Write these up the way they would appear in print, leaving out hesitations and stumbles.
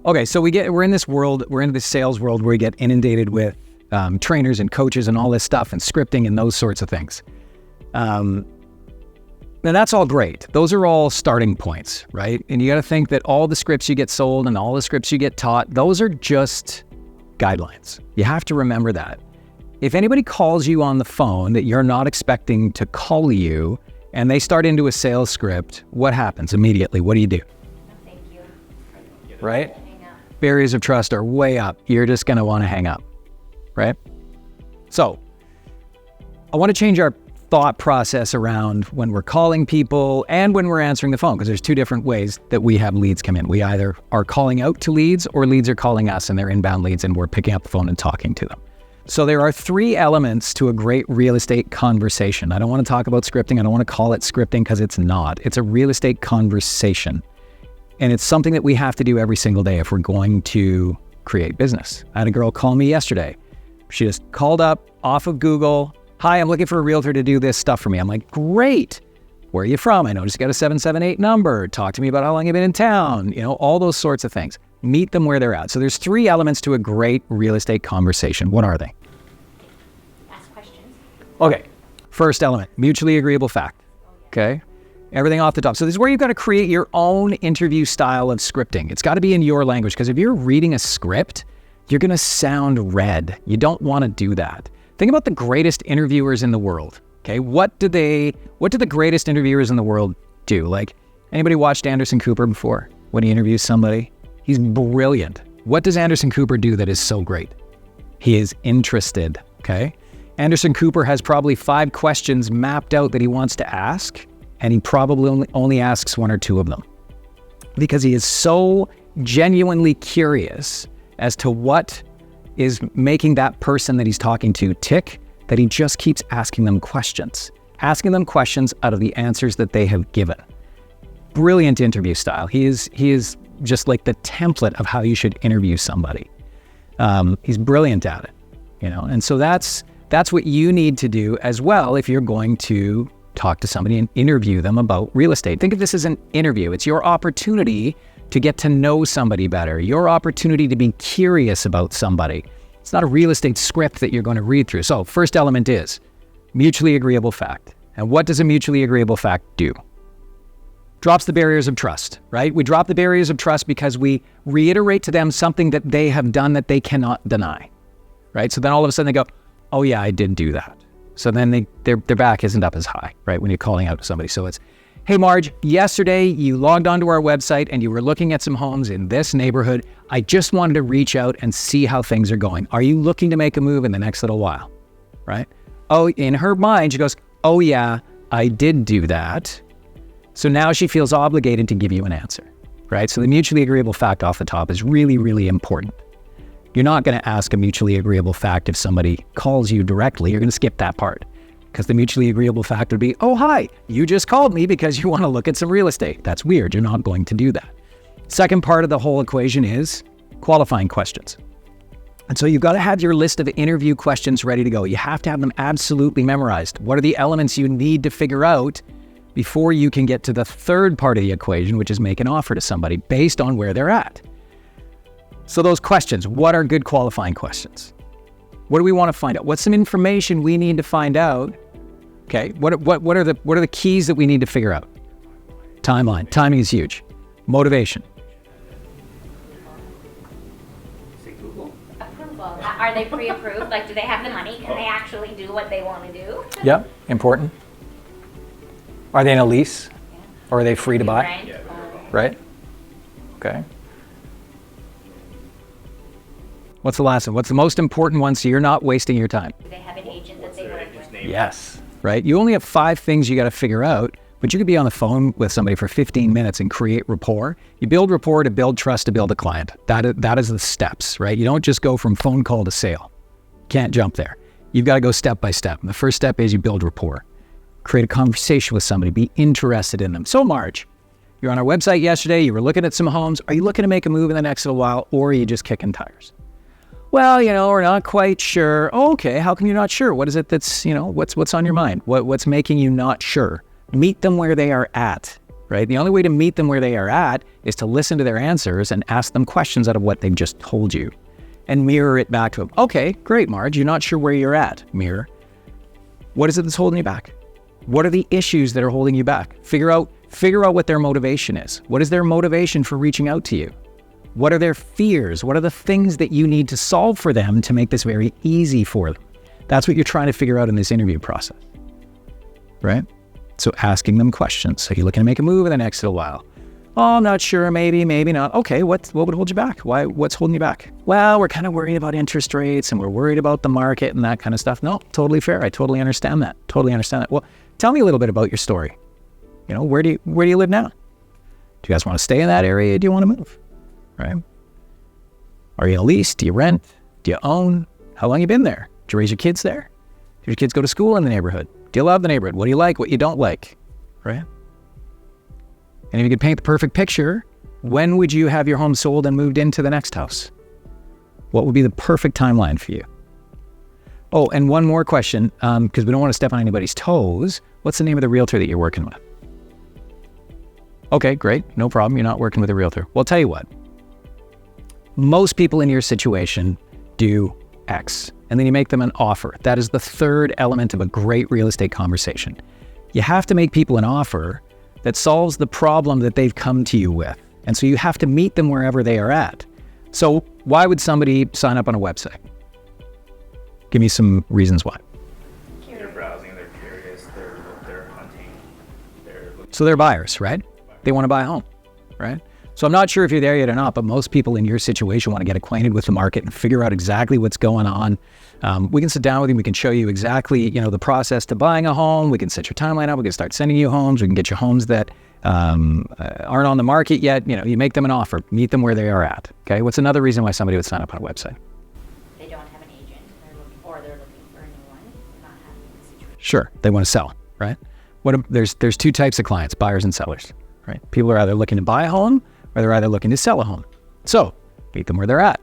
Okay, so we're in this world, we're in this sales world where we get inundated with trainers and coaches and all this stuff and scripting and those sorts of things. And that's all great. Those are all starting points, right? And you got to think that all the scripts you get sold and all the scripts you get taught, those are just guidelines. You have to remember that. If anybody calls you on the phone that you're not expecting to call you and they start into a sales script, what happens immediately? What do you do? No, thank you. Right? Barriers of trust are way up. You're just going to want to hang up, right? So I want to change our thought process around when we're calling people and when we're answering the phone, because there's two different ways that we have leads come in. We either are calling out to leads or leads are calling us and they're inbound leads and we're picking up the phone and talking to them. So there are three elements to a great real estate conversation. I don't want to talk about scripting. I don't want to call it scripting because it's not. It's a real estate conversation. And it's something that we have to do every single day if we're going to create business. I had a girl call me yesterday. She just called up off of Google. Hi, I'm looking for a realtor to do this stuff for me. I'm like, great. Where are you from? I noticed you got a 778 number. Talk to me about how long you've been in town. You know, all those sorts of things. Meet them where they're at. So there's three elements to a great real estate conversation. What are they? Ask questions. Okay. First element, mutually agreeable fact. Okay. Everything off the top. So this is where you've got to create your own interview style of scripting. It's got to be in your language, because if you're reading a script, you're going to sound red. You don't want to do that. Think about the greatest interviewers in the world. Okay, what do the greatest interviewers in the world do? Like, anybody watched Anderson Cooper before when he interviews somebody? He's brilliant. What does Anderson Cooper do that is so great? He is interested, okay? Anderson Cooper has probably 5 questions mapped out that he wants to ask, and he probably only asks 1 or 2 of them, because he is so genuinely curious as to what is making that person that he's talking to tick, that he just keeps asking them questions out of the answers that they have given. Brilliant interview style. He is just like the template of how you should interview somebody. He's brilliant at it, you know. And so that's what you need to do as well if you're going to talk to somebody and interview them about real estate. Think of this as an interview. It's your opportunity to get to know somebody better, your opportunity to be curious about somebody. It's not a real estate script that you're going to read through. So first element is mutually agreeable fact. And what does a mutually agreeable fact do? Drops the barriers of trust, right? We drop the barriers of trust because we reiterate to them something that they have done that they cannot deny, right? So then all of a sudden they go, oh yeah, I did do that. So then their back isn't up as high, right? When you're calling out to somebody. So it's, hey, Marge, yesterday you logged onto our website and you were looking at some homes in this neighborhood. I just wanted to reach out and see how things are going. Are you looking to make a move in the next little while, right? Oh, in her mind, she goes, oh yeah, I did do that. So now she feels obligated to give you an answer, right? So the mutually agreeable fact off the top is really, really important. You're not going to ask a mutually agreeable fact if somebody calls you directly. You're going to skip that part. Because the mutually agreeable fact would be, oh, hi, you just called me because you want to look at some real estate. That's weird. You're not going to do that. Second part of the whole equation is qualifying questions. And so you've got to have your list of interview questions ready to go. You have to have them absolutely memorized. What are the elements you need to figure out before you can get to the third part of the equation, which is make an offer to somebody based on where they're at? So those questions, what are good qualifying questions? What do we want to find out? What's some information we need to find out? Okay, what are the keys that we need to figure out? Timeline. Timing is huge. Motivation. Approval. Are they pre-approved? Like, do they have the money? Can they actually do what they want to do? Yep, important. Are they in a lease? Or are they free to buy? Right. Right? Okay. What's the last one? What's the most important one so you're not wasting your time? Do they have an agent that they work with? Yes. Right? You only have 5 things you got to figure out, but you could be on the phone with somebody for 15 minutes and create rapport. You build rapport to build trust to build a client. That is the steps, right? You don't just go from phone call to sale. Can't jump there. You've got to go step by step. And the first step is you build rapport. Create a conversation with somebody. Be interested in them. So Marge, you're on our website yesterday. You were looking at some homes. Are you looking to make a move in the next little while, or are you just kicking tires? Well, we're not quite sure. Oh, okay, how come you're not sure? What is it that's, what's on your mind? What's making you not sure? Meet them where they are at. right? The only way to meet them where they are at is to listen to their answers and ask them questions out of what they've just told you and mirror it back to them. Okay, great, Marge. You're not sure where you're at. Mirror. What is it that's holding you back? What are the issues that are holding you back? Figure out what their motivation is. What is their motivation for reaching out to you? What are their fears? What are the things that you need to solve for them to make this very easy for them? That's what you're trying to figure out in this interview process, right? So asking them questions. So you're looking to make a move in the next little while. Oh, I'm not sure, maybe not. Okay, what would hold you back? What's holding you back? Well, we're kind of worried about interest rates and we're worried about the market and that kind of stuff. No, totally fair. I totally understand that. Well, tell me a little bit about your story. You know, where do you live now? Do you guys want to stay in that area? Do you want to move? Right? Are you a lease? Do you rent? Do you own? How long you been there? Do you raise your kids there? Do your kids go to school in the neighborhood? Do you love the neighborhood? What do you like? What you don't like? Right? And if you could paint the perfect picture, when would you have your home sold and moved into the next house? What would be the perfect timeline for you? Oh, and one more question, because we don't want to step on anybody's toes. What's the name of the realtor that you're working with? Okay, great. No problem. You're not working with a realtor. Well, I'll tell you what. Most people in your situation do X, and then you make them an offer. That is the third element of a great real estate conversation. You have to make people an offer that solves the problem that they've come to you with. And so you have to meet them wherever they are at. So why would somebody sign up on a website? Give me some reasons why. They're browsing, they're curious, they're hunting, So they're buyers, right? They want to buy a home, right? So I'm not sure if you're there yet or not, but most people in your situation want to get acquainted with the market and figure out exactly what's going on. We can sit down with you. We can show you exactly, the process to buying a home. We can set your timeline up. We can start sending you homes. We can get you homes that aren't on the market yet. You make them an offer. Meet them where they are at. Okay. What's another reason why somebody would sign up on a website? They don't have an agent, they're looking for a new one, not happy with the situation. Sure. They want to sell, right? There's two types of clients, buyers and sellers, right? People are either looking to buy a home or they're either looking to sell a home. So meet them where they're at.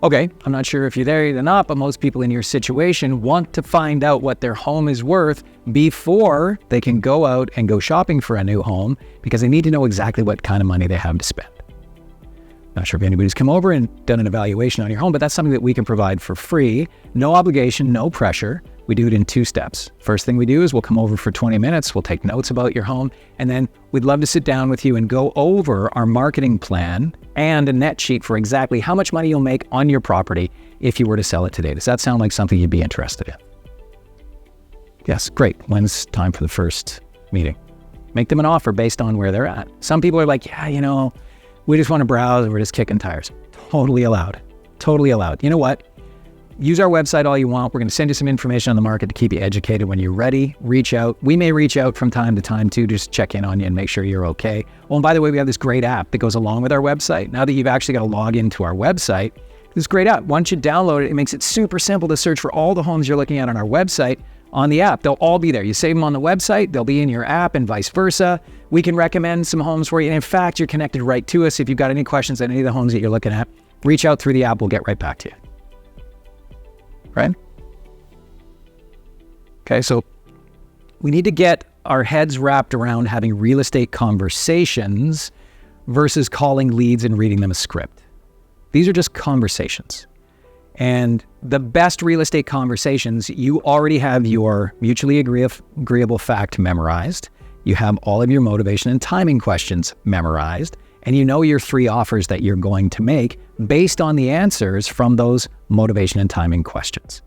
Okay, I'm not sure if you're there yet or not, but most people in your situation want to find out what their home is worth before they can go out and go shopping for a new home, because they need to know exactly what kind of money they have to spend. Not sure if anybody's come over and done an evaluation on your home, but that's something that we can provide for free. No obligation, no pressure. We do it in 2 steps. First thing we do is we'll come over for 20 minutes. We'll take notes about your home. And then we'd love to sit down with you and go over our marketing plan and a net sheet for exactly how much money you'll make on your property if you were to sell it today. Does that sound like something you'd be interested in? Yes, great. When's time for the first meeting? Make them an offer based on where they're at. Some people are like, yeah, we just want to browse and we're just kicking tires. Totally allowed. Totally allowed. You know what? Use our website all you want. We're going to send you some information on the market to keep you educated. When you're ready, reach out. We may reach out from time to time too, just check in on you and make sure you're okay. Oh, and by the way, we have this great app that goes along with our website. Now that you've actually got to log into our website, this great app, once you download it, it makes it super simple to search for all the homes you're looking at on our website on the app. They'll all be there. You save them on the website, they'll be in your app and vice versa. We can recommend some homes for you. And in fact, you're connected right to us. If you've got any questions on any of the homes that you're looking at, reach out through the app. We'll get right back to you. Right? Okay, so we need to get our heads wrapped around having real estate conversations versus calling leads and reading them a script. These are just conversations. And the best real estate conversations, you already have your mutually agreeable fact memorized. You have all of your motivation and timing questions memorized. And you know your 3 offers that you're going to make based on the answers from those motivation and timing questions.